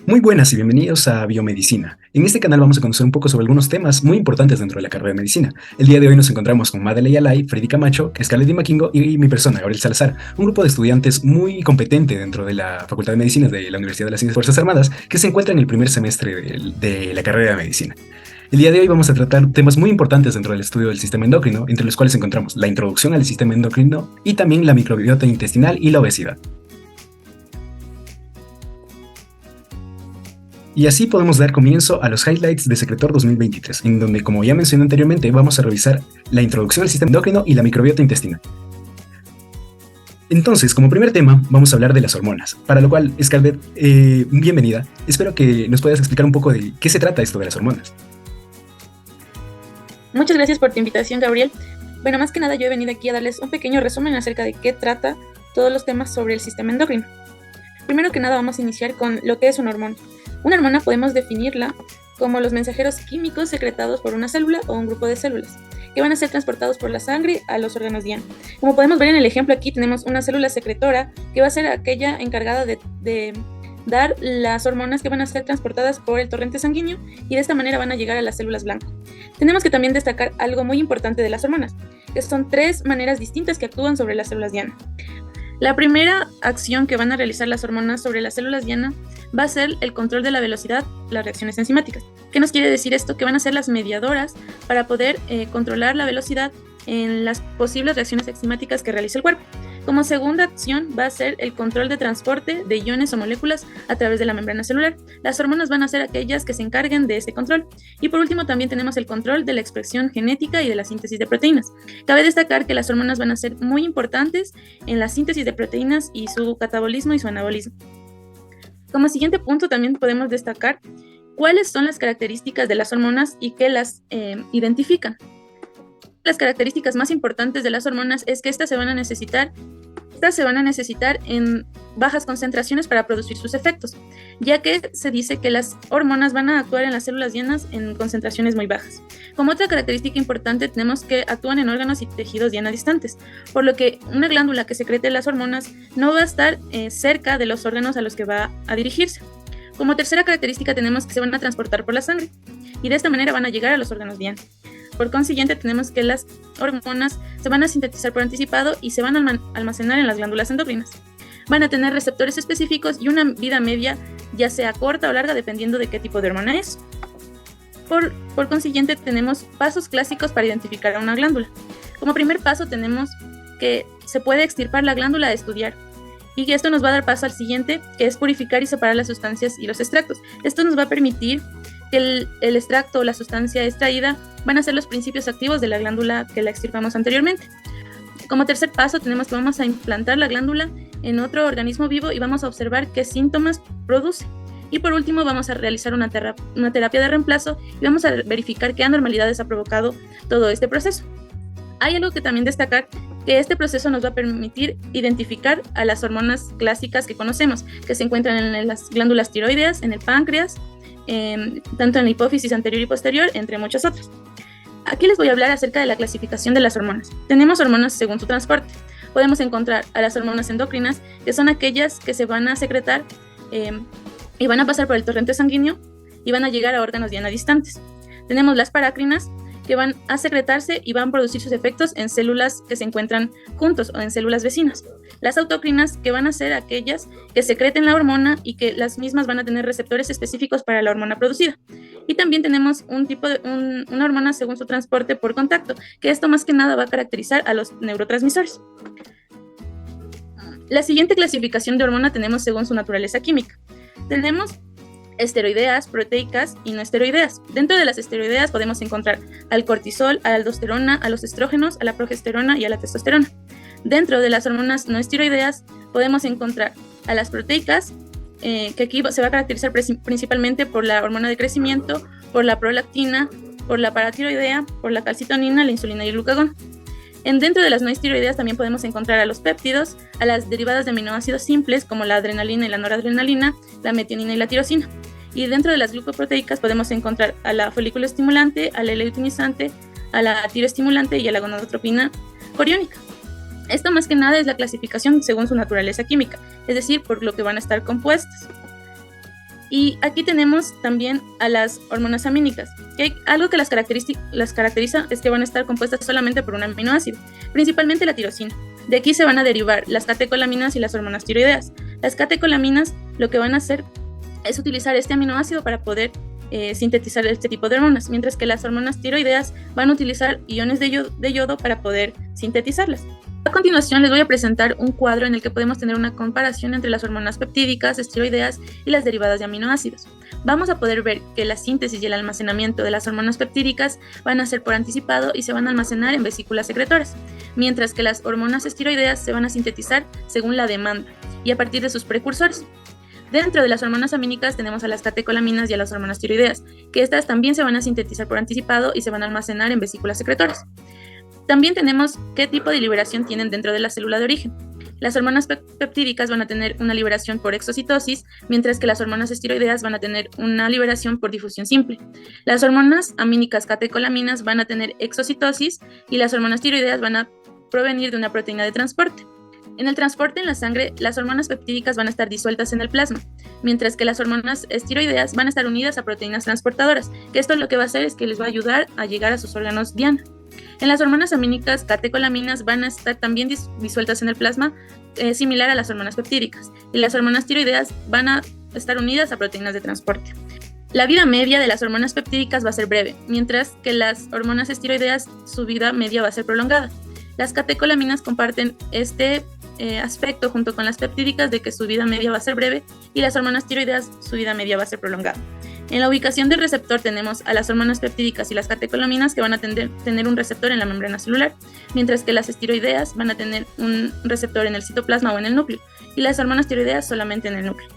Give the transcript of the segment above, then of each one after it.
Muy buenas y bienvenidos a Biomedicina. En este canal vamos a conocer un poco sobre algunos temas muy importantes dentro de la carrera de medicina. El día de hoy nos encontramos con Madeleine Alay, Freddy Camacho, Scarlett Di Maquingo y mi persona, Gabriel Salazar, un grupo de estudiantes muy competente dentro de la Facultad de Medicina de la Universidad de las Ciencias y Fuerzas Armadas que se encuentra en el primer semestre de la carrera de medicina. El día de hoy vamos a tratar temas muy importantes dentro del estudio del sistema endocrino, entre los cuales encontramos la introducción al sistema endocrino y también la microbiota intestinal y la obesidad. Y así podemos dar comienzo a los highlights de Secretor 2023, en donde, como ya mencioné anteriormente, vamos a revisar la introducción al sistema endocrino y la microbiota intestinal. Entonces, como primer tema, vamos a hablar de las hormonas, para lo cual, Scarlett, bienvenida. Espero que nos puedas explicar un poco de qué se trata esto de las hormonas. Muchas gracias por tu invitación, Gabriel. Bueno, más que nada yo he venido aquí a darles un pequeño resumen acerca de qué trata todos los temas sobre el sistema endocrino. Primero que nada vamos a iniciar con lo que es una hormona. Una hormona podemos definirla como los mensajeros químicos secretados por una célula o un grupo de células, que van a ser transportados por la sangre a los órganos diana. Como podemos ver en el ejemplo aquí, tenemos una célula secretora que va a ser aquella encargada de dar las hormonas que van a ser transportadas por el torrente sanguíneo y de esta manera van a llegar a las células blancas. Tenemos que también destacar algo muy importante de las hormonas, que son tres maneras distintas que actúan sobre las células diana. La primera acción que van a realizar las hormonas sobre las células diana va a ser el control de la velocidad, las reacciones enzimáticas. ¿Qué nos quiere decir esto? Que van a ser las mediadoras para poder controlar la velocidad en las posibles reacciones enzimáticas que realiza el cuerpo. Como segunda acción va a ser el control de transporte de iones o moléculas a través de la membrana celular. Las hormonas van a ser aquellas que se encarguen de este control. Y por último también tenemos el control de la expresión genética y de la síntesis de proteínas. Cabe destacar que las hormonas van a ser muy importantes en la síntesis de proteínas y su catabolismo y su anabolismo. Como siguiente punto también podemos destacar cuáles son las características de las hormonas y qué las identifican. Las características más importantes de las hormonas es que estas se van a necesitar en bajas concentraciones para producir sus efectos, ya que se dice que las hormonas van a actuar en las células dianas en concentraciones muy bajas. Como otra característica importante tenemos que actúan en órganos y tejidos diana distantes, por lo que una glándula que secrete las hormonas no va a estar cerca de los órganos a los que va a dirigirse. Como tercera característica tenemos que se van a transportar por la sangre y de esta manera van a llegar a los órganos diana. Por consiguiente, tenemos que las hormonas se van a sintetizar por anticipado y se van a almacenar en las glándulas endocrinas. Van a tener receptores específicos y una vida media, ya sea corta o larga, dependiendo de qué tipo de hormona es. Por consiguiente, tenemos pasos clásicos para identificar a una glándula. Como primer paso, tenemos que se puede extirpar la glándula a estudiar. Y esto nos va a dar paso al siguiente, que es purificar y separar las sustancias y los extractos. Esto nos va a permitir que el extracto o la sustancia extraída van a ser los principios activos de la glándula que la extirpamos anteriormente. Como tercer paso tenemos que vamos a implantar la glándula en otro organismo vivo y vamos a observar qué síntomas produce. Y por último vamos a realizar una terapia de reemplazo y vamos a verificar qué anormalidades ha provocado todo este proceso. Hay algo que también destacar, que este proceso nos va a permitir identificar a las hormonas clásicas que conocemos, que se encuentran en las glándulas tiroideas, en el páncreas, tanto en la hipófisis anterior y posterior, entre muchas otras. Aquí les voy a hablar acerca de la clasificación de las hormonas. Tenemos hormonas según su transporte. Podemos encontrar a las hormonas endocrinas, que son aquellas que se van a secretar y van a pasar por el torrente sanguíneo y van a llegar a órganos diana distantes. Tenemos las parácrinas, que van a secretarse y van a producir sus efectos en células que se encuentran juntos o en células vecinas. Las autocrinas, que van a ser aquellas que secreten la hormona y que las mismas van a tener receptores específicos para la hormona producida. Y también tenemos una hormona según su transporte por contacto, que esto más que nada va a caracterizar a los neurotransmisores. La siguiente clasificación de hormona tenemos según su naturaleza química. Tenemos esteroideas, proteicas y no esteroideas. Dentro de las esteroideas podemos encontrar al cortisol, a la aldosterona, a los estrógenos, a la progesterona y a la testosterona. Dentro de las hormonas no esteroideas podemos encontrar a las proteicas, que aquí se va a caracterizar principalmente por la hormona de crecimiento, por la prolactina, por la paratiroidea, por la calcitonina, la insulina y el glucagón. Dentro de las no esteroideas también podemos encontrar a los péptidos, a las derivadas de aminoácidos simples como la adrenalina y la noradrenalina, la metionina y la tirosina. Y dentro de las glucoproteicas podemos encontrar a la folículo estimulante, a la leutinizante, a la tiroestimulante y a la gonadotropina coriónica. Esto más que nada es la clasificación según su naturaleza química, es decir, por lo que van a estar compuestas. Y aquí tenemos también a las hormonas amínicas, que algo que las caracteriza es que van a estar compuestas solamente por un aminoácido, principalmente la tirosina. De aquí se van a derivar las catecolaminas y las hormonas tiroideas. Las catecolaminas lo que van a hacer es utilizar este aminoácido para poder sintetizar este tipo de hormonas, mientras que las hormonas tiroideas van a utilizar iones de yodo para poder sintetizarlas. A continuación les voy a presentar un cuadro en el que podemos tener una comparación entre las hormonas peptídicas, esteroideas y las derivadas de aminoácidos. Vamos a poder ver que la síntesis y el almacenamiento de las hormonas peptídicas van a ser por anticipado y se van a almacenar en vesículas secretoras, mientras que las hormonas esteroideas se van a sintetizar según la demanda y a partir de sus precursores. Dentro de las hormonas amínicas tenemos a las catecolaminas y a las hormonas tiroideas, que estas también se van a sintetizar por anticipado y se van a almacenar en vesículas secretoras. También tenemos qué tipo de liberación tienen dentro de la célula de origen. Las hormonas peptídicas van a tener una liberación por exocitosis, mientras que las hormonas esteroideas van a tener una liberación por difusión simple. Las hormonas amínicas catecolaminas van a tener exocitosis y las hormonas tiroideas van a provenir de una proteína de transporte. En el transporte en la sangre, las hormonas peptídicas van a estar disueltas en el plasma, mientras que las hormonas esteroideas van a estar unidas a proteínas transportadoras, que esto lo que va a hacer es que les va a ayudar a llegar a sus órganos diana. En las hormonas amínicas catecolaminas van a estar también disueltas en el plasma, similar a las hormonas peptídicas, y las hormonas tiroideas van a estar unidas a proteínas de transporte. La vida media de las hormonas peptídicas va a ser breve, mientras que las hormonas esteroideas su vida media va a ser prolongada. Las catecolaminas comparten este aspecto junto con las peptídicas de que su vida media va a ser breve y las hormonas tiroideas su vida media va a ser prolongada. En la ubicación del receptor tenemos a las hormonas peptídicas y las catecolaminas que van a tener un receptor en la membrana celular, mientras que las esteroideas van a tener un receptor en el citoplasma o en el núcleo y las hormonas tiroideas solamente en el núcleo.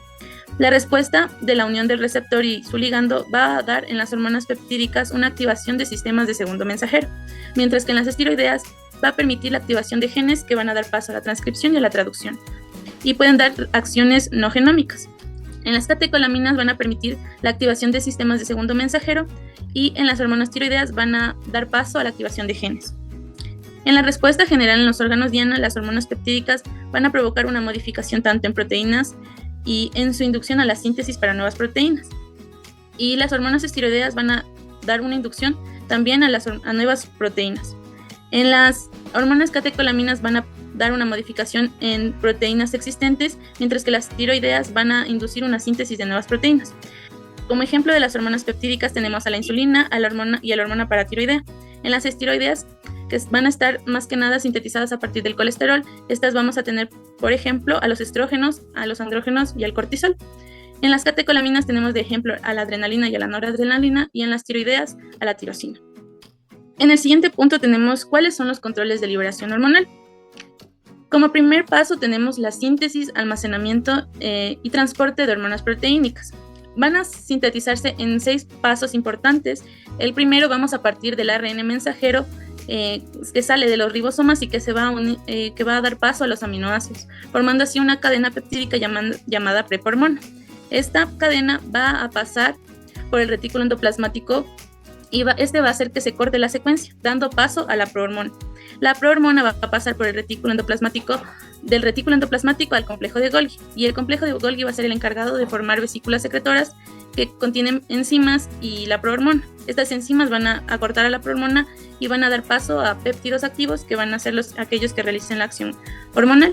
La respuesta de la unión del receptor y su ligando va a dar en las hormonas peptídicas una activación de sistemas de segundo mensajero, mientras que en las esteroideas va a permitir la activación de genes que van a dar paso a la transcripción y a la traducción, y pueden dar acciones no genómicas. En las catecolaminas van a permitir la activación de sistemas de segundo mensajero y en las hormonas tiroideas van a dar paso a la activación de genes. En la respuesta general en los órganos diana, las hormonas peptídicas van a provocar una modificación tanto en proteínas y en su inducción a la síntesis para nuevas proteínas. Y las hormonas esteroideas van a dar una inducción también a nuevas proteínas. En las hormonas catecolaminas van a dar una modificación en proteínas existentes, mientras que las tiroideas van a inducir una síntesis de nuevas proteínas. Como ejemplo de las hormonas peptídicas tenemos a la insulina, a la hormona y a la hormona paratiroidea. En las esteroideas, que van a estar más que nada sintetizadas a partir del colesterol, estas vamos a tener, por ejemplo, a los estrógenos, a los andrógenos y al cortisol. En las catecolaminas tenemos de ejemplo a la adrenalina y a la noradrenalina, y en las tiroideas a la tirosina. En el siguiente punto tenemos cuáles son los controles de liberación hormonal. Como primer paso tenemos la síntesis, almacenamiento y transporte de hormonas proteínicas. Van a sintetizarse en 6 pasos importantes. El primero vamos a partir del ARN mensajero que sale de los ribosomas y que va a dar paso a los aminoácidos, formando así una cadena peptídica llamada prepormona. Esta cadena va a pasar por el retículo endoplasmático y este va a hacer que se corte la secuencia, dando paso a la prohormona. La prohormona va a pasar por el retículo endoplasmático, del retículo endoplasmático al complejo de Golgi, y el complejo de Golgi va a ser el encargado de formar vesículas secretoras que contienen enzimas y la prohormona. Estas enzimas van a cortar a la prohormona y van a dar paso a péptidos activos que van a ser aquellos que realicen la acción hormonal.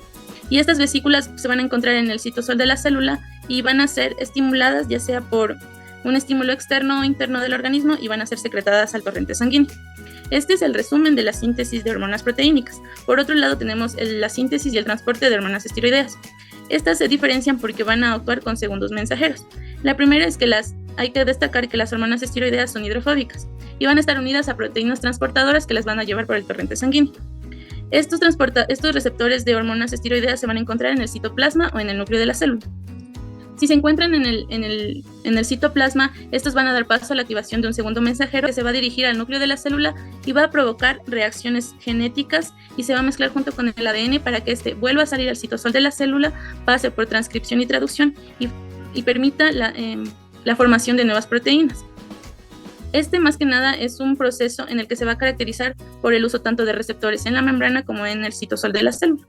Y estas vesículas se van a encontrar en el citosol de la célula y van a ser estimuladas ya sea por un estímulo externo o interno del organismo y van a ser secretadas al torrente sanguíneo. Este es el resumen de la síntesis de hormonas proteínicas. Por otro lado tenemos la síntesis y el transporte de hormonas esteroideas. Estas se diferencian porque van a actuar con segundos mensajeros. La primera es que hay que destacar que las hormonas esteroideas son hidrofóbicas y van a estar unidas a proteínas transportadoras que las van a llevar por el torrente sanguíneo. Estos receptores de hormonas esteroideas se van a encontrar en el citoplasma o en el núcleo de la célula. Si se encuentran en el citoplasma, estos van a dar paso a la activación de un segundo mensajero que se va a dirigir al núcleo de la célula y va a provocar reacciones genéticas y se va a mezclar junto con el ADN para que este vuelva a salir al citosol de la célula, pase por transcripción y traducción y permita la formación de nuevas proteínas. Este más que nada es un proceso en el que se va a caracterizar por el uso tanto de receptores en la membrana como en el citosol de la célula.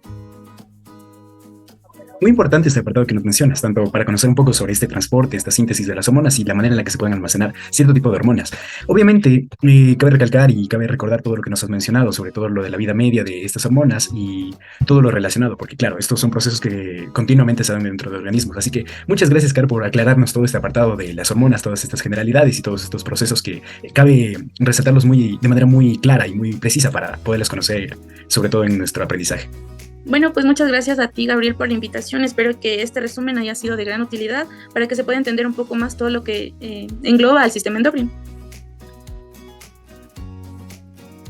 Muy importante este apartado que nos mencionas, tanto para conocer un poco sobre este transporte, esta síntesis de las hormonas y la manera en la que se pueden almacenar cierto tipo de hormonas. Obviamente, cabe recalcar y cabe recordar todo lo que nos has mencionado, sobre todo lo de la vida media de estas hormonas y todo lo relacionado, porque claro, estos son procesos que continuamente se dan dentro de organismos. Así que muchas gracias, Car, por aclararnos todo este apartado de las hormonas, todas estas generalidades y todos estos procesos que cabe resaltarlos de manera muy clara y muy precisa para poderlos conocer, sobre todo en nuestro aprendizaje. Bueno, pues muchas gracias a ti, Gabriel, por la invitación. Espero que este resumen haya sido de gran utilidad para que se pueda entender un poco más todo lo que engloba al sistema endocrino.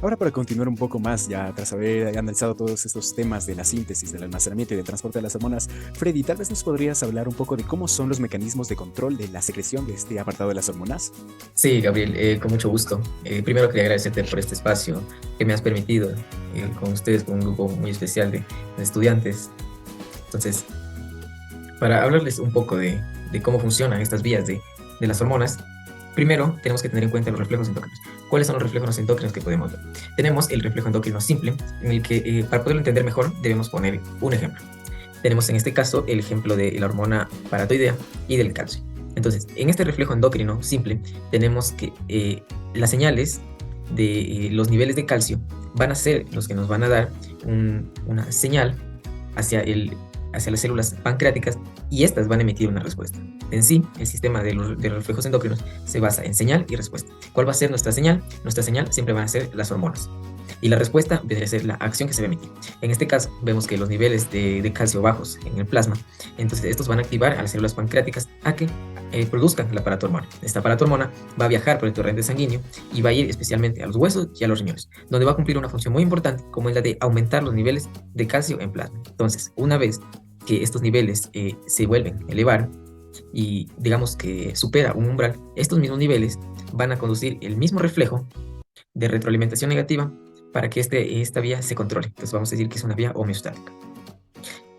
Ahora, para continuar un poco más, ya tras haber analizado todos estos temas de la síntesis, del almacenamiento y del transporte de las hormonas, Freddy, tal vez nos podrías hablar un poco de cómo son los mecanismos de control de la secreción de este apartado de las hormonas. Sí, Gabriel, con mucho gusto. Primero quería agradecerte por este espacio que me has permitido con ustedes, con un grupo muy especial de estudiantes. Entonces, para hablarles un poco de cómo funcionan estas vías de las hormonas, primero tenemos que tener en cuenta los reflejos endócrinos. ¿Cuáles son los reflejos endócrinos que podemos ver? Tenemos el reflejo endocrino simple, en el que para poderlo entender mejor debemos poner un ejemplo. Tenemos en este caso el ejemplo de la hormona paratiroidea y del calcio. Entonces, en este reflejo endocrino simple tenemos que las señales de los niveles de calcio van a ser los que nos van a dar una señal hacia las células pancreáticas, y estas van a emitir una respuesta. En sí, el sistema de los reflejos endócrinos se basa en señal y respuesta. ¿Cuál va a ser nuestra señal? Nuestra señal siempre van a ser las hormonas, y la respuesta vendría a ser la acción que se va a emitir. En este caso, vemos que los niveles de calcio bajos en el plasma, entonces estos van a activar a las células pancreáticas a que produzcan la paratormona. Esta paratormona va a viajar por el torrente sanguíneo y va a ir especialmente a los huesos y a los riñones, donde va a cumplir una función muy importante, como es la de aumentar los niveles de calcio en plasma. Entonces, una vez que estos niveles se vuelven a elevar y digamos que supera un umbral, estos mismos niveles van a conducir el mismo reflejo de retroalimentación negativa para que esta vía se controle. Entonces vamos a decir que es una vía homeostática.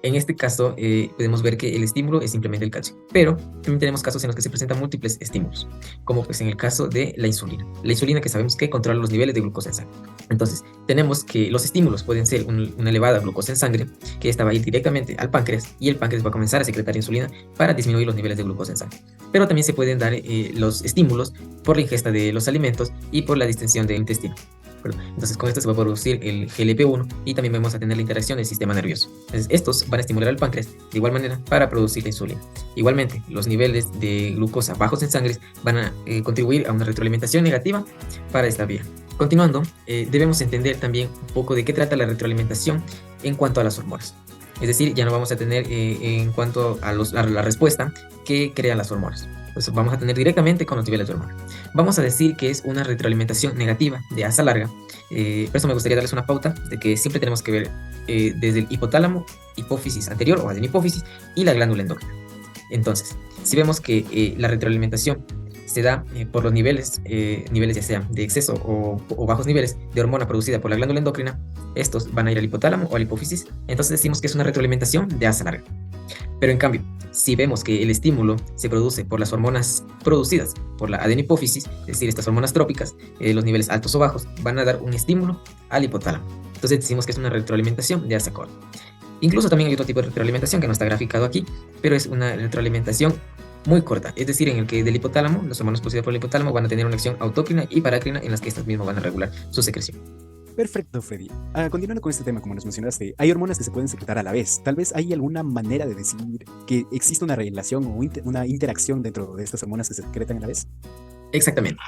En este caso podemos ver que el estímulo es simplemente el calcio, pero también tenemos casos en los que se presentan múltiples estímulos, como pues en el caso de la insulina. La insulina, que sabemos que controla los niveles de glucosa en sangre. Entonces tenemos que los estímulos pueden ser una elevada glucosa en sangre, que esta va a ir directamente al páncreas, y el páncreas va a comenzar a secretar insulina para disminuir los niveles de glucosa en sangre. Pero también se pueden dar los estímulos por la ingesta de los alimentos y por la distensión del intestino. Entonces con esto se va a producir el GLP-1 y también vamos a tener la interacción del sistema nervioso. Entonces estos van a estimular al páncreas de igual manera para producir la insulina. Igualmente, los niveles de glucosa bajos en sangre van a contribuir a una retroalimentación negativa para esta vía. Continuando, debemos entender también un poco de qué trata la retroalimentación en cuanto a las hormonas. Es decir, ya no vamos a tener en cuanto a la respuesta que crean las hormonas. Entonces vamos a tener directamente con los niveles de hormona. Vamos a decir que es una retroalimentación negativa de asa larga. Por eso me gustaría darles una pauta de que siempre tenemos que ver desde el hipotálamo, hipófisis anterior o adenihipófisis y la glándula endocrina. Entonces, si vemos que la retroalimentación se da por los niveles ya sea de exceso o bajos niveles de hormona producida por la glándula endocrina, estos van a ir al hipotálamo o a la hipófisis. Entonces decimos que es una retroalimentación de asa larga. Pero en cambio, si vemos que el estímulo se produce por las hormonas producidas por la adenihipófisis, es decir, estas hormonas trópicas, los niveles altos o bajos van a dar un estímulo al hipotálamo. Entonces decimos que es una retroalimentación de asa corta. Incluso también hay otro tipo de retroalimentación que no está graficado aquí, pero es una retroalimentación muy corta, es decir, en el que del hipotálamo, las hormonas producidas por el hipotálamo van a tener una acción autócrina y parácrina en las que estas mismas van a regular su secreción. Perfecto, Freddy. Continuando con este tema, como nos mencionaste, hay hormonas que se pueden secretar a la vez. Tal vez hay alguna manera de decir que existe una relación o una interacción dentro de estas hormonas que se secretan a la vez. Exactamente.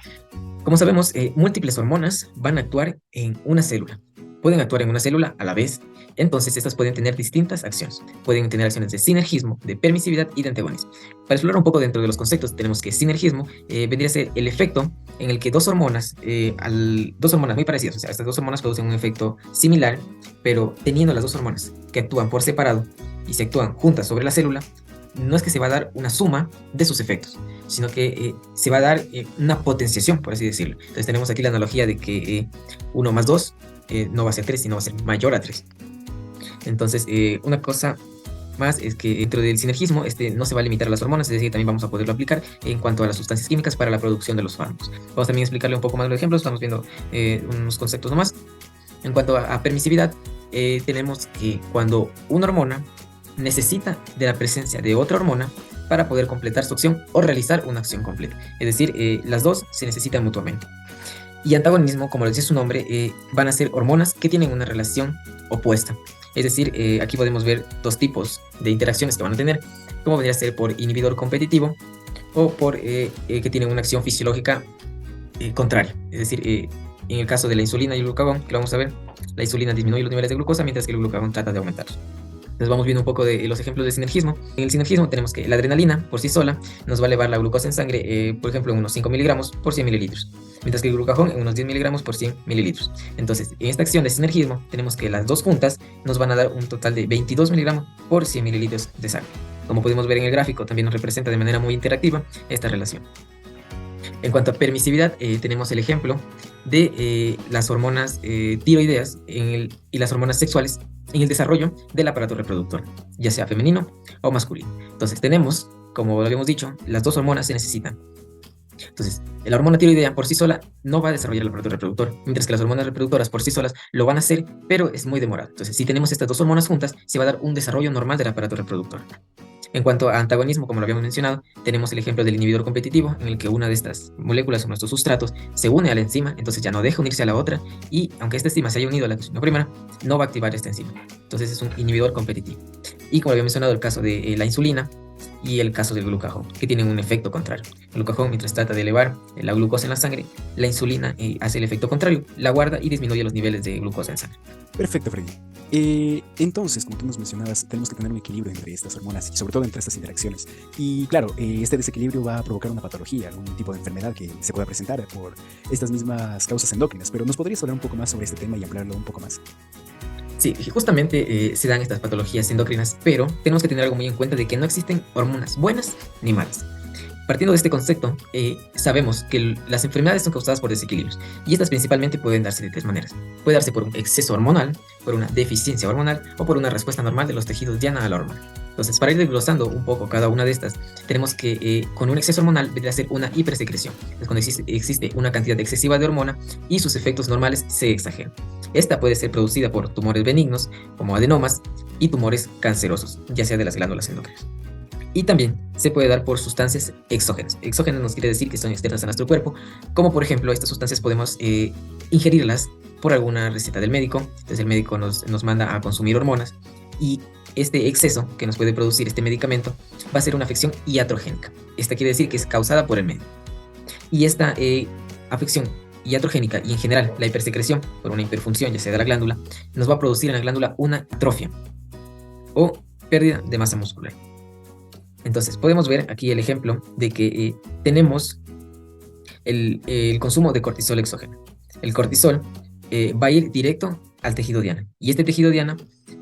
Como sabemos, múltiples hormonas van a actuar en una célula. Pueden actuar en una célula a la vez, entonces estas pueden tener distintas acciones. Pueden tener acciones de sinergismo, de permisividad y de antagonismo. Para explorar un poco dentro de los conceptos, tenemos que sinergismo vendría a ser el efecto en el que dos hormonas muy parecidas, o sea, estas dos hormonas producen un efecto similar, pero teniendo las dos hormonas que actúan por separado y se actúan juntas sobre la célula, no es que se va a dar una suma de sus efectos, sino que se va a dar una potenciación, por así decirlo. Entonces tenemos aquí la analogía de que 1 más 2 no va a ser 3, sino va a ser mayor a 3. Entonces, una cosa más es que dentro del sinergismo no se va a limitar a las hormonas, es decir, también vamos a poderlo aplicar en cuanto a las sustancias químicas para la producción de los fármacos. Vamos también a explicarle un poco más los ejemplos, estamos viendo unos conceptos nomás. En cuanto a permisividad, tenemos que cuando una hormona necesita de la presencia de otra hormona para poder completar su acción o realizar una acción completa. Es decir, las dos se necesitan mutuamente. Y antagonismo, como lo dice su nombre, van a ser hormonas que tienen una relación opuesta. Es decir, aquí podemos ver dos tipos de interacciones que van a tener, como vendría a ser por inhibidor competitivo o por que tienen una acción fisiológica contraria. Es decir, en el caso de la insulina y el glucagón, que lo vamos a ver, la insulina disminuye los niveles de glucosa mientras que el glucagón trata de aumentarlos. Entonces vamos viendo un poco de los ejemplos de sinergismo. En el sinergismo tenemos que la adrenalina por sí sola nos va a elevar la glucosa en sangre, por ejemplo, en unos 5 miligramos por 100 mililitros, mientras que el glucagón en unos 10 miligramos por 100 mililitros. Entonces, en esta acción de sinergismo tenemos que las dos juntas nos van a dar un total de 22 miligramos por 100 mililitros de sangre. Como podemos ver en el gráfico, también nos representa de manera muy interactiva esta relación. En cuanto a permisividad, tenemos el ejemplo de las hormonas tiroideas y las hormonas sexuales en el desarrollo del aparato reproductor, ya sea femenino o masculino. Entonces tenemos, como lo habíamos dicho, las dos hormonas se necesitan. Entonces, la hormona tiroidea por sí sola no va a desarrollar el aparato reproductor, mientras que las hormonas reproductoras por sí solas lo van a hacer, pero es muy demorado. Entonces, si tenemos estas dos hormonas juntas, se va a dar un desarrollo normal del aparato reproductor. En cuanto a antagonismo, como lo habíamos mencionado, tenemos el ejemplo del inhibidor competitivo, en el que una de estas moléculas o nuestros sustratos se une a la enzima, entonces ya no deja unirse a la otra, y aunque esta enzima se haya unido a la primera, no va a activar esta enzima. Entonces es un inhibidor competitivo. Y como había mencionado, el caso de la insulina y el caso del glucagón, que tienen un efecto contrario. El glucagón, mientras trata de elevar la glucosa en la sangre, la insulina hace el efecto contrario, la guarda y disminuye los niveles de glucosa en sangre. Perfecto, Freddy. Entonces, como tú nos mencionabas, tenemos que tener un equilibrio entre estas hormonas y sobre todo entre estas interacciones. Y claro, este desequilibrio va a provocar una patología, algún tipo de enfermedad que se pueda presentar por estas mismas causas endócrinas. Pero ¿nos podrías hablar un poco más sobre este tema y ampliarlo un poco más? Sí, justamente se dan estas patologías endocrinas, pero tenemos que tener algo muy en cuenta de que no existen hormonas buenas ni malas. Partiendo de este concepto, sabemos que las enfermedades son causadas por desequilibrios, y estas principalmente pueden darse de tres maneras. Puede darse por un exceso hormonal, por una deficiencia hormonal o por una respuesta normal de los tejidos diana a la hormona. Entonces, para ir desglosando un poco cada una de estas, tenemos que con un exceso hormonal vendría a ser una hipersecreción. Es cuando existe una cantidad excesiva de hormona y sus efectos normales se exageran. Esta puede ser producida por tumores benignos, como adenomas, y tumores cancerosos, ya sea de las glándulas endocrinas. Y también se puede dar por sustancias exógenas. Exógenas nos quiere decir que son externas a nuestro cuerpo, como por ejemplo estas sustancias podemos ingerirlas por alguna receta del médico. Entonces el médico nos manda a consumir hormonas, y este exceso que nos puede producir este medicamento va a ser una afección iatrogénica. Esta quiere decir que es causada por el medio. Y esta afección iatrogénica y en general la hipersecreción por una hiperfunción, ya sea de la glándula, nos va a producir en la glándula una atrofia o pérdida de masa muscular. Entonces podemos ver aquí el ejemplo de que tenemos el consumo de cortisol exógeno. El cortisol va a ir directo al tejido diana, y este tejido diana,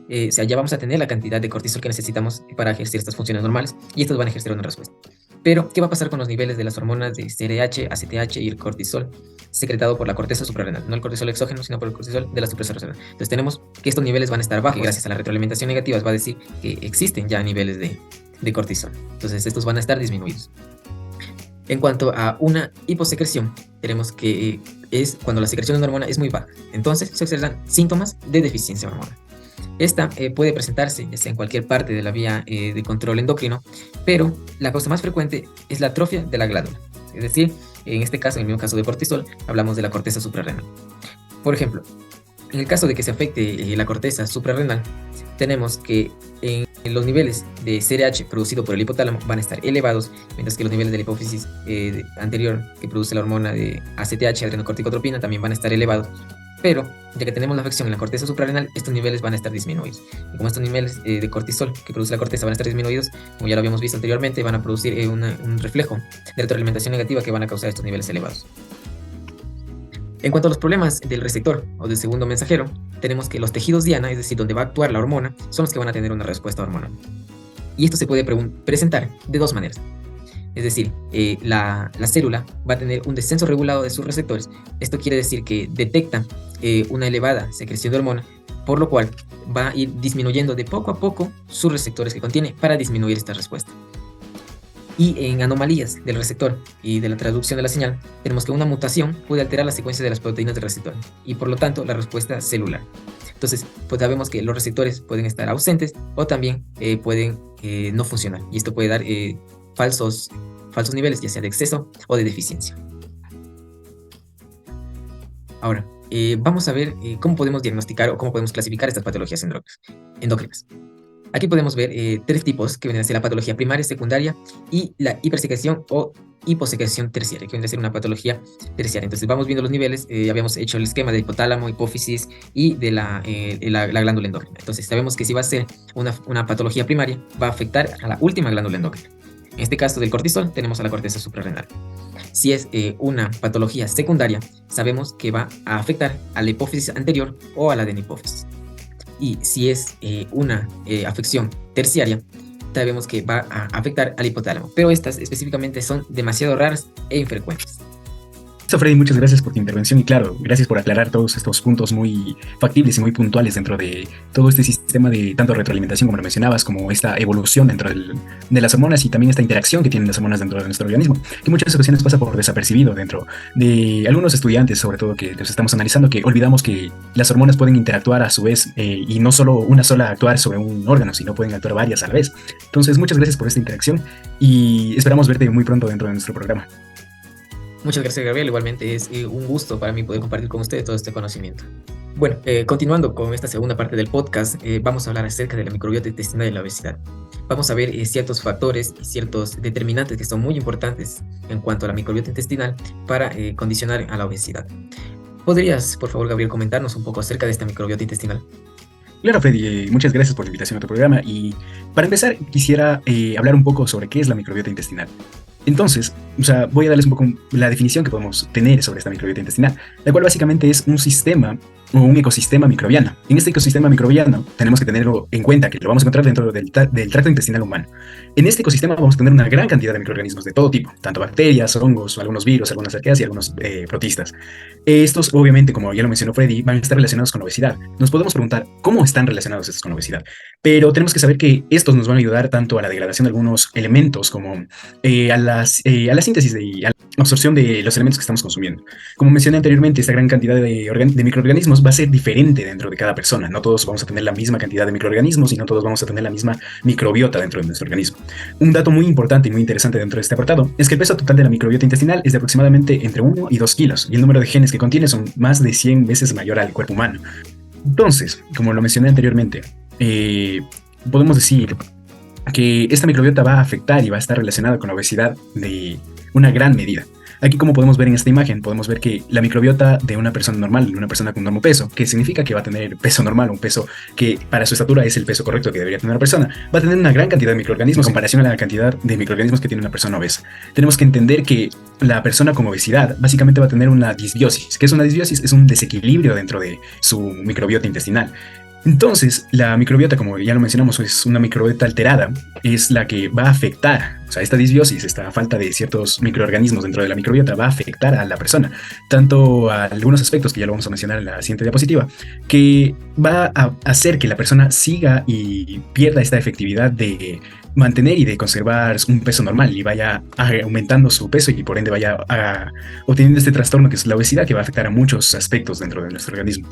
ya vamos a tener la cantidad de cortisol que necesitamos para ejercer estas funciones normales, y estos van a ejercer una respuesta. Pero, ¿qué va a pasar con los niveles de las hormonas de CRH, ACTH y el cortisol secretado por la corteza suprarrenal? No el cortisol exógeno, sino por el cortisol de la supresora renal. Entonces tenemos que estos niveles van a estar bajos, que gracias a la retroalimentación negativa va a decir que existen ya niveles de cortisol. Entonces estos van a estar disminuidos. En cuanto a una hiposecreción, tenemos que es cuando la secreción de una hormona es muy baja. Entonces se observan síntomas de deficiencia hormonal. Esta puede presentarse ya sea en cualquier parte de la vía de control endocrino, pero la causa más frecuente es la atrofia de la glándula. Es decir, en este caso, en el mismo caso de cortisol, hablamos de la corteza suprarrenal. Por ejemplo, en el caso de que se afecte la corteza suprarrenal, tenemos que en los niveles de CRH producido por el hipotálamo van a estar elevados, mientras que los niveles de la hipófisis anterior que produce la hormona de ACTH, adrenocorticotropina, también van a estar elevados. Pero, ya que tenemos la afección en la corteza suprarrenal, estos niveles van a estar disminuidos. Y como estos niveles de cortisol que produce la corteza van a estar disminuidos, como ya lo habíamos visto anteriormente, van a producir un reflejo de retroalimentación negativa que van a causar estos niveles elevados. En cuanto a los problemas del receptor o del segundo mensajero, tenemos que los tejidos diana, es decir, donde va a actuar la hormona, son los que van a tener una respuesta hormonal. Y esto se puede presentar de dos maneras. Es decir, la célula va a tener un descenso regulado de sus receptores. Esto quiere decir que detecta una elevada secreción de hormona, por lo cual va a ir disminuyendo de poco a poco sus receptores que contiene para disminuir esta respuesta. Y en anomalías del receptor y de la traducción de la señal, tenemos que una mutación puede alterar la secuencia de las proteínas del receptor y por lo tanto la respuesta celular. Entonces, pues sabemos que los receptores pueden estar ausentes o también pueden no funcionar. Y esto puede dar falsos niveles, ya sea de exceso o de deficiencia. Ahora, vamos a ver cómo podemos diagnosticar o cómo podemos clasificar estas patologías endócrinas. Aquí podemos ver 3 tipos que vienen a ser la patología primaria, secundaria y la hipersecreción o hiposecreción terciaria, que viene a ser una patología terciaria. Entonces vamos viendo los niveles, habíamos hecho el esquema del hipotálamo, hipófisis y de la glándula endocrina. Entonces sabemos que si va a ser una patología primaria, va a afectar a la última glándula endocrina. En este caso del cortisol tenemos a la corteza suprarrenal. Si es una patología secundaria, sabemos que va a afectar a la hipófisis anterior o a la adenhipófisis. Y si es una afección terciaria, sabemos que va a afectar al hipotálamo, pero estas específicamente son demasiado raras e infrecuentes. Listo, Freddy, muchas gracias por tu intervención y claro, gracias por aclarar todos estos puntos muy factibles y muy puntuales dentro de todo este sistema de tanto retroalimentación como lo mencionabas, como esta evolución dentro de las hormonas y también esta interacción que tienen las hormonas dentro de nuestro organismo, que en muchas ocasiones pasa por desapercibido dentro de algunos estudiantes, sobre todo que los estamos analizando, que olvidamos que las hormonas pueden interactuar a su vez y no solo una sola actuar sobre un órgano, sino pueden actuar varias a la vez. Entonces, muchas gracias por esta interacción y esperamos verte muy pronto dentro de nuestro programa. Muchas gracias, Gabriel. Igualmente es un gusto para mí poder compartir con ustedes todo este conocimiento. Bueno, continuando con esta segunda parte del podcast, vamos a hablar acerca de la microbiota intestinal y la obesidad. Vamos a ver ciertos factores y ciertos determinantes que son muy importantes en cuanto a la microbiota intestinal para condicionar a la obesidad. ¿Podrías, por favor, Gabriel, comentarnos un poco acerca de esta microbiota intestinal? Claro, Freddy, muchas gracias por la invitación a tu programa y para empezar quisiera hablar un poco sobre qué es la microbiota intestinal. Entonces, voy a darles un poco la definición que podemos tener sobre esta microbiota intestinal, la cual básicamente es un sistema o un ecosistema microbiano. En este ecosistema microbiano tenemos que tenerlo en cuenta que lo vamos a encontrar dentro del tracto intestinal humano. En este ecosistema vamos a tener una gran cantidad de microorganismos de todo tipo, tanto bacterias, hongos, algunos virus, algunas arqueas y algunos protistas. Estos, obviamente, como ya lo mencionó Freddy, van a estar relacionados con la obesidad. Nos podemos preguntar cómo están relacionados estos con la obesidad, pero tenemos que saber que estos nos van a ayudar tanto a la degradación de algunos elementos como a la síntesis y a la absorción de los elementos que estamos consumiendo. Como mencioné anteriormente, esta gran cantidad de microorganismos va a ser diferente dentro de cada persona. No todos vamos a tener la misma cantidad de microorganismos y no todos vamos a tener la misma microbiota dentro de nuestro organismo. Un dato muy importante y muy interesante dentro de este apartado es que el peso total de la microbiota intestinal es de aproximadamente entre 1 y 2 kilos y el número de genes que contiene son más de 100 veces mayor al cuerpo humano. Entonces, como lo mencioné anteriormente, podemos decir que esta microbiota va a afectar y va a estar relacionada con la obesidad de una gran medida. Aquí, como podemos ver en esta imagen, podemos ver que la microbiota de una persona normal, de una persona con normo peso, que significa que va a tener peso normal, un peso que para su estatura es el peso correcto que debería tener una persona, va a tener una gran cantidad de microorganismos en comparación a la cantidad de microorganismos que tiene una persona obesa. Tenemos que entender que la persona con obesidad básicamente va a tener una disbiosis. ¿Qué es una disbiosis? Es un desequilibrio dentro de su microbiota intestinal. Entonces, la microbiota, como ya lo mencionamos, es una microbiota alterada, es la que va a afectar, esta disbiosis, esta falta de ciertos microorganismos dentro de la microbiota va a afectar a la persona, tanto a algunos aspectos que ya lo vamos a mencionar en la siguiente diapositiva, que va a hacer que la persona siga y pierda esta efectividad de mantener y de conservar un peso normal y vaya aumentando su peso y por ende vaya obteniendo este trastorno que es la obesidad, que va a afectar a muchos aspectos dentro de nuestro organismo.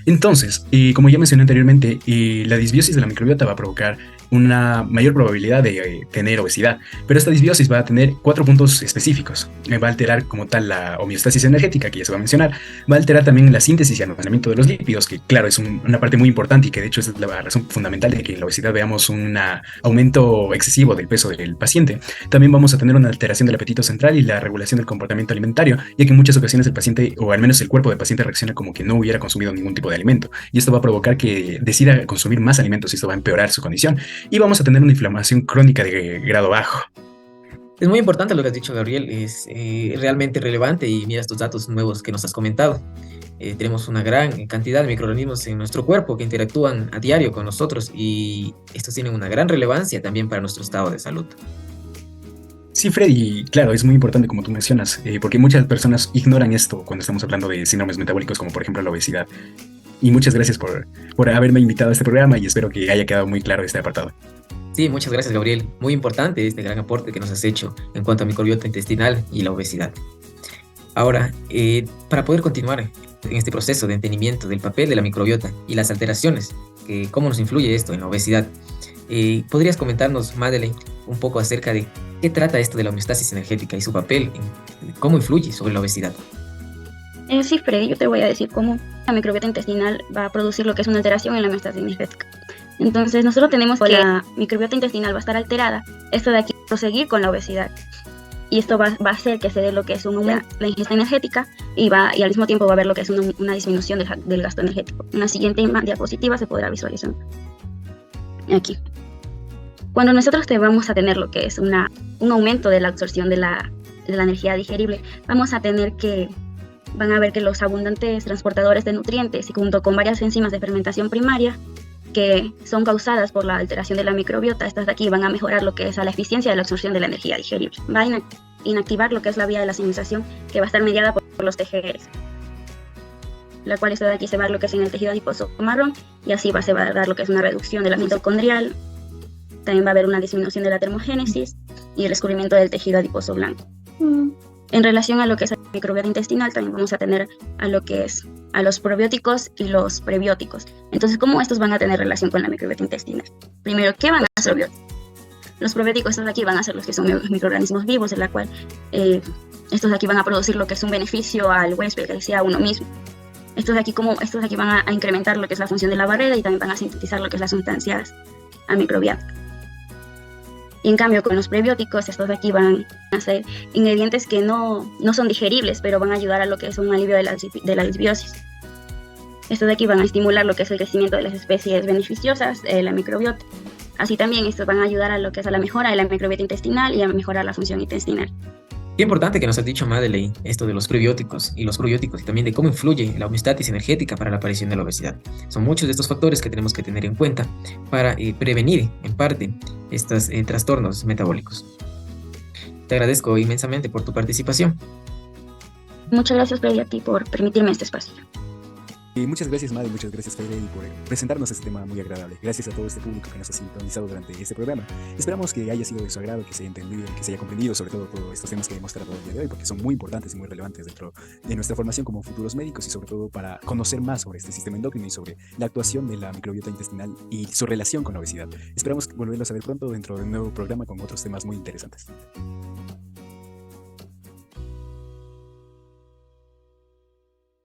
Entonces, como ya mencioné anteriormente, la disbiosis de la microbiota va a provocar una mayor probabilidad de tener obesidad, pero esta disbiosis va a tener 4 puntos específicos. Va a alterar como tal la homeostasis energética, que ya se va a mencionar, va a alterar también la síntesis y almacenamiento de los lípidos, que claro, es una parte muy importante y que de hecho es la razón fundamental de que en la obesidad veamos un aumento excesivo del peso del paciente. También vamos a tener una alteración del apetito central y la regulación del comportamiento alimentario, ya que en muchas ocasiones el paciente, o al menos el cuerpo del paciente, reacciona como que no hubiera consumido ningún tipo de alimento, y esto va a provocar que decida consumir más alimentos y esto va a empeorar su condición, y vamos a tener una inflamación crónica de grado bajo. Es muy importante lo que has dicho, Gabriel, es realmente relevante y mira estos datos nuevos que nos has comentado. Tenemos una gran cantidad de microorganismos en nuestro cuerpo que interactúan a diario con nosotros y estos tienen una gran relevancia también para nuestro estado de salud. Sí, Freddy, claro, es muy importante como tú mencionas, porque muchas personas ignoran esto cuando estamos hablando de síndromes metabólicos como por ejemplo la obesidad. Y muchas gracias por haberme invitado a este programa y espero que haya quedado muy claro este apartado. Sí, muchas gracias, Gabriel. Muy importante este gran aporte que nos has hecho en cuanto a microbiota intestinal y la obesidad. Ahora, para poder continuar en este proceso de entendimiento del papel de la microbiota y las alteraciones, cómo nos influye esto en la obesidad, ¿podrías comentarnos, Madeleine, un poco acerca de qué trata esto de la homeostasis energética y su papel, cómo influye sobre la obesidad? Sí, Freddy, yo te voy a decir cómo la microbiota intestinal va a producir lo que es una alteración en la homeostasis energética. Entonces, nosotros tenemos que la microbiota intestinal va a estar alterada, esto de aquí proseguir con la obesidad. Y esto va a hacer que se dé lo que es la ingesta energética y al mismo tiempo va a haber lo que es una disminución del gasto energético. En la siguiente diapositiva se podrá visualizar aquí. Cuando nosotros vamos a tener lo que es un aumento de la absorción de la energía digerible, vamos a tener van a ver que los abundantes transportadores de nutrientes y junto con varias enzimas de fermentación primaria que son causadas por la alteración de la microbiota, estas de aquí van a mejorar lo que es la eficiencia de la absorción de la energía digerible. Va a inactivar lo que es la vía de la señalización que va a estar mediada por los TGRs, la cual esta de aquí se va a dar lo que es en el tejido adiposo marrón y así se va a dar lo que es una reducción de la mitocondrial. También va a haber una disminución de la termogénesis y el descubrimiento del tejido adiposo blanco. En relación a lo que es la microbiota intestinal, también vamos a tener a los probióticos y los prebióticos. Entonces, ¿cómo estos van a tener relación con la microbiota intestinal? Primero, ¿qué van a hacer los probióticos? Los probióticos, estos de aquí van a ser los que son microorganismos vivos, en la cual estos de aquí van a producir lo que es un beneficio al huésped, que sea uno mismo. Estos de aquí van a incrementar lo que es la función de la barrera y también van a sintetizar lo que es las sustancias amicrobianas. Y en cambio, con los prebióticos, estos de aquí van a ser ingredientes que no son digeribles, pero van a ayudar a lo que es un alivio de la disbiosis. Estos de aquí van a estimular lo que es el crecimiento de las especies beneficiosas, la microbiota. Así también estos van a ayudar a lo que es a la mejora de la microbiota intestinal y a mejorar la función intestinal. Qué importante que nos has dicho, Madeleine, esto de los prebióticos y los probióticos y también de cómo influye la homeostasis energética para la aparición de la obesidad. Son muchos de estos factores que tenemos que tener en cuenta para prevenir, en parte, estos trastornos metabólicos. Te agradezco inmensamente por tu participación. Muchas gracias, Freddy, a ti por permitirme este espacio. Y muchas gracias, Maddy, muchas gracias, Fede, por presentarnos este tema muy agradable. Gracias a todo este público que nos ha sintonizado durante este programa. Esperamos que haya sido de su agrado, que se haya entendido, que se haya comprendido sobre todo todos estos temas que hemos tratado el día de hoy, porque son muy importantes y muy relevantes dentro de nuestra formación como futuros médicos y sobre todo para conocer más sobre este sistema endocrino y sobre la actuación de la microbiota intestinal y su relación con la obesidad. Esperamos volverlos a ver pronto dentro de un nuevo programa con otros temas muy interesantes.